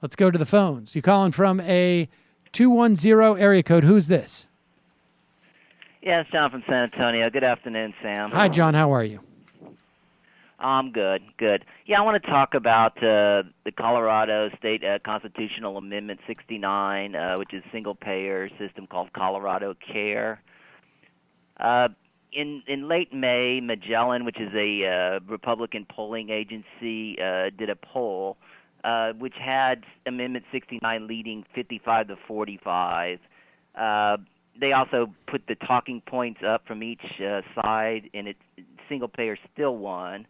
Let's go to the phones. You calling from a 210 area code. Who's this? Yeah, it's John from San Antonio. Good afternoon, Sam. Hi, John. How are you? I'm good, good. Yeah, I want to talk about the Colorado State Constitutional Amendment 69, which is single-payer system called Colorado Care. In late May, Magellan, which is a Republican polling agency, did a poll which had Amendment 69 leading 55 to 45. They also put the talking points up from each side, and single payer still won,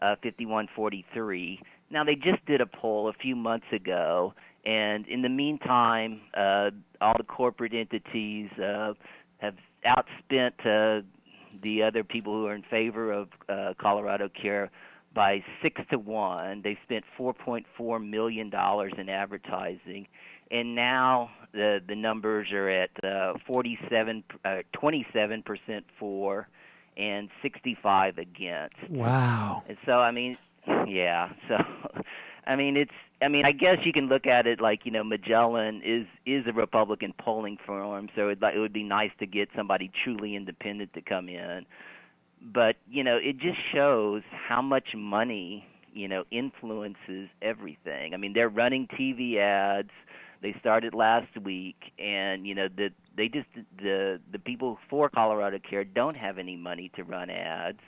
51-43. Now, they just did a poll a few months ago, and in the meantime, all the corporate entities have outspent the other people who are in favor of Colorado Care by 6-1. They spent $4.4 million in advertising, and now the numbers are at 27% for and 65 against. Wow. And so, I mean, yeah. So, I mean, I guess you can look at it like, Magellan is a Republican polling firm, so it would be nice to get somebody truly independent to come in. But, it just shows how much money, influences everything. I mean, they're running TV ads. They started last week, and, the people for Colorado Care don't have any money to run ads.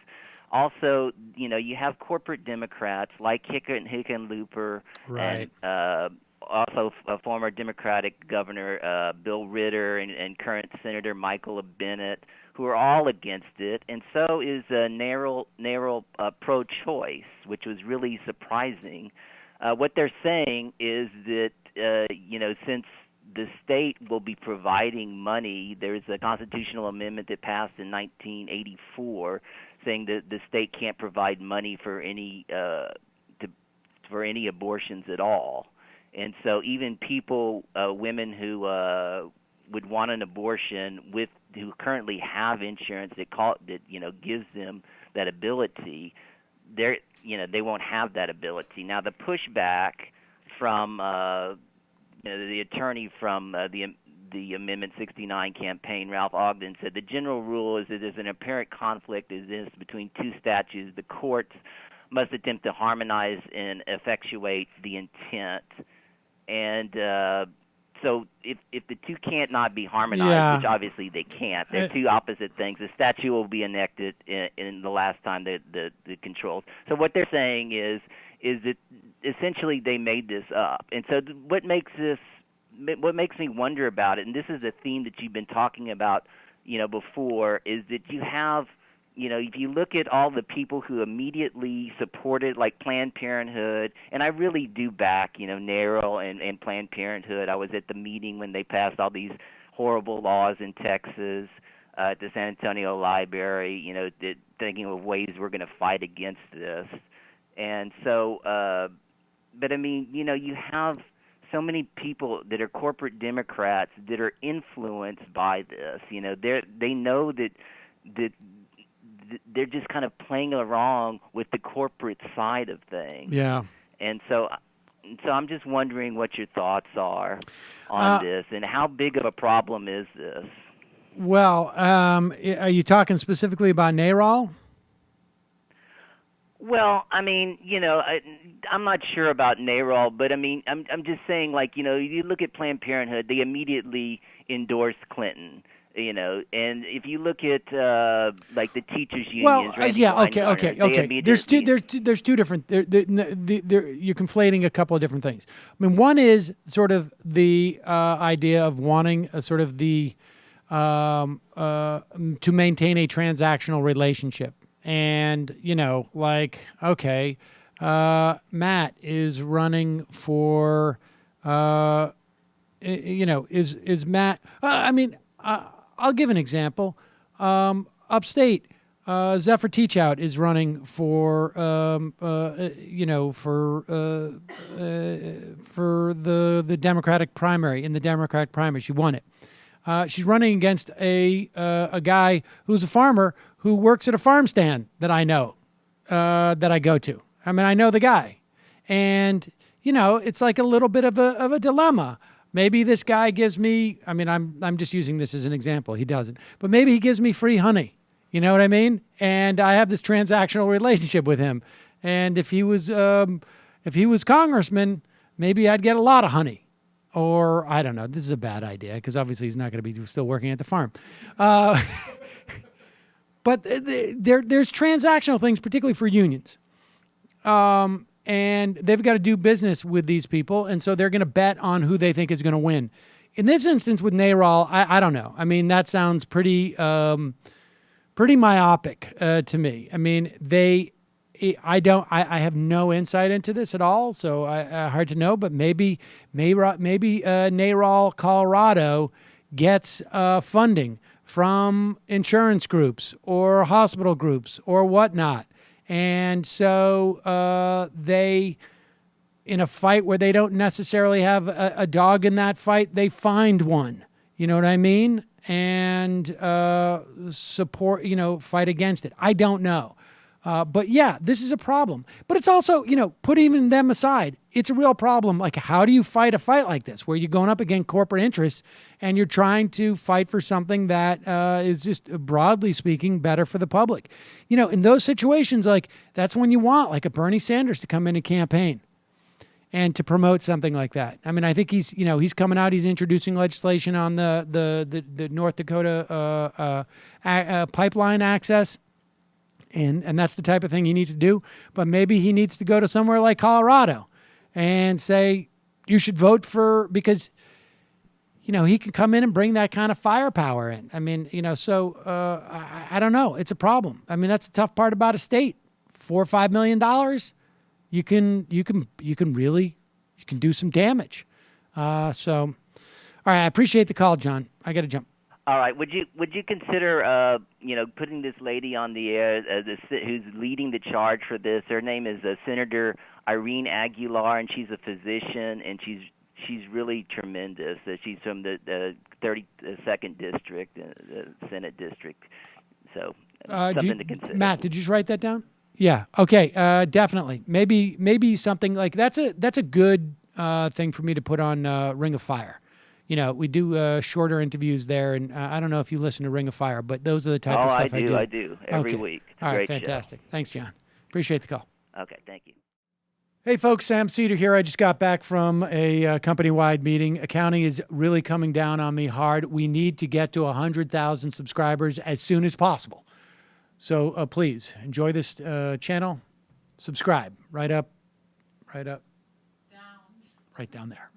Also, you have corporate Democrats like Hickenlooper, Right. and also a former Democratic governor, Bill Ritter, and current Senator Michael Bennett, who are all against it. And so is narrow pro-choice, which was really surprising. What they're saying is that, since the state will be providing money, there's a constitutional amendment that passed in 1984 saying that the state can't provide money for any abortions at all. And so even people, women who would want an abortion who currently have insurance that gives them that ability, they won't have that ability. Now the pushback from the attorney from the Amendment 69 campaign, Ralph Ogden, said the general rule is that there's an apparent conflict between two statutes. The courts must attempt to harmonize and effectuate the intent. And so if the two can't not be harmonized, Yeah. which obviously they can't, they're two opposite things. The statute will be enacted in the last time the controls. So what they're saying is that essentially they made this up. And so what makes me wonder about it, and this is a theme that you've been talking about, before, is that you have, if you look at all the people who immediately supported, like Planned Parenthood, and I really do back, NARAL and Planned Parenthood. I was at the meeting when they passed all these horrible laws in Texas at the San Antonio Library, thinking of ways we're going to fight against this. And so, but I mean, you have so many people that are corporate Democrats that are influenced by this. They know that they're just kind of playing along with the corporate side of things. Yeah. And so I'm just wondering what your thoughts are on this, and how big of a problem is this? Well, are you talking specifically about NARAL? Well, I mean, I'm not sure about NARAL, but I mean, I'm just saying, like, you look at Planned Parenthood, they immediately endorsed Clinton, and if you look at like the teachers' unions, well, yeah, okay. There's two different. You're conflating a couple of different things. I mean, one is sort of the idea of wanting a sort of the to maintain a transactional relationship. And, okay, Matt is running for, is Matt, I'll give an example. Upstate, Zephyr Teachout is running for the Democratic primary, in the Democratic primary. She won it. She's running against a guy who's a farmer who works at a farm stand that I know, that I go to. I mean, I know the guy. And, it's like a little bit of a dilemma. Maybe this guy gives me, I mean, I'm just using this as an example. He doesn't, but maybe he gives me free honey. You know what I mean? And I have this transactional relationship with him. And if he was congressman, maybe I'd get a lot of honey. Or I don't know. This is a bad idea because obviously he's not going to be still working at the farm. But there's transactional things, particularly for unions. And they've got to do business with these people, and so they're going to bet on who they think is going to win. In this instance with NARAL, I don't know. I mean, that sounds pretty myopic to me. I mean, I have no insight into this at all, so hard to know. But maybe NARAL Colorado gets funding from insurance groups or hospital groups or whatnot. And so they, in a fight where they don't necessarily have a dog in that fight, they find one. You know what I mean? And support, fight against it. I don't know. But yeah, this is a problem. But it's also, put even them aside, it's a real problem. Like, how do you fight a fight like this, where you're going up against corporate interests and you're trying to fight for something that is just, broadly speaking, better for the public? In those situations, like, that's when you want, like, a Bernie Sanders to come in and campaign and to promote something like that. I mean, I think he's coming out, he's introducing legislation on the North Dakota pipeline access. And that's the type of thing he needs to do. But maybe he needs to go to somewhere like Colorado and say, you should vote for, because, he can come in and bring that kind of firepower in. I mean, so I don't know. It's a problem. I mean, that's the tough part about a state. $4 or $5 million, you can do some damage. So, all right. I appreciate the call, John. I got to jump. All right. Would you consider putting this lady on the air who's leading the charge for this? Her name is Senator Irene Aguilar, and she's a physician, and she's really tremendous. She's from the 32nd district, the Senate district. So something to consider. Matt, did you just write that down? Yeah. Okay. Definitely. Maybe something like that's a good thing for me to put on Ring of Fire. We do shorter interviews there, and I don't know if you listen to Ring of Fire, but those are the type of stuff I do. I do every week. It's all right, great fantastic. Show. Thanks, John. Appreciate the call. Okay, thank you. Hey, folks, Sam Seder here. I just got back from a company-wide meeting. Accounting is really coming down on me hard. We need to get to 100,000 subscribers as soon as possible. So please enjoy this channel. Subscribe right down there.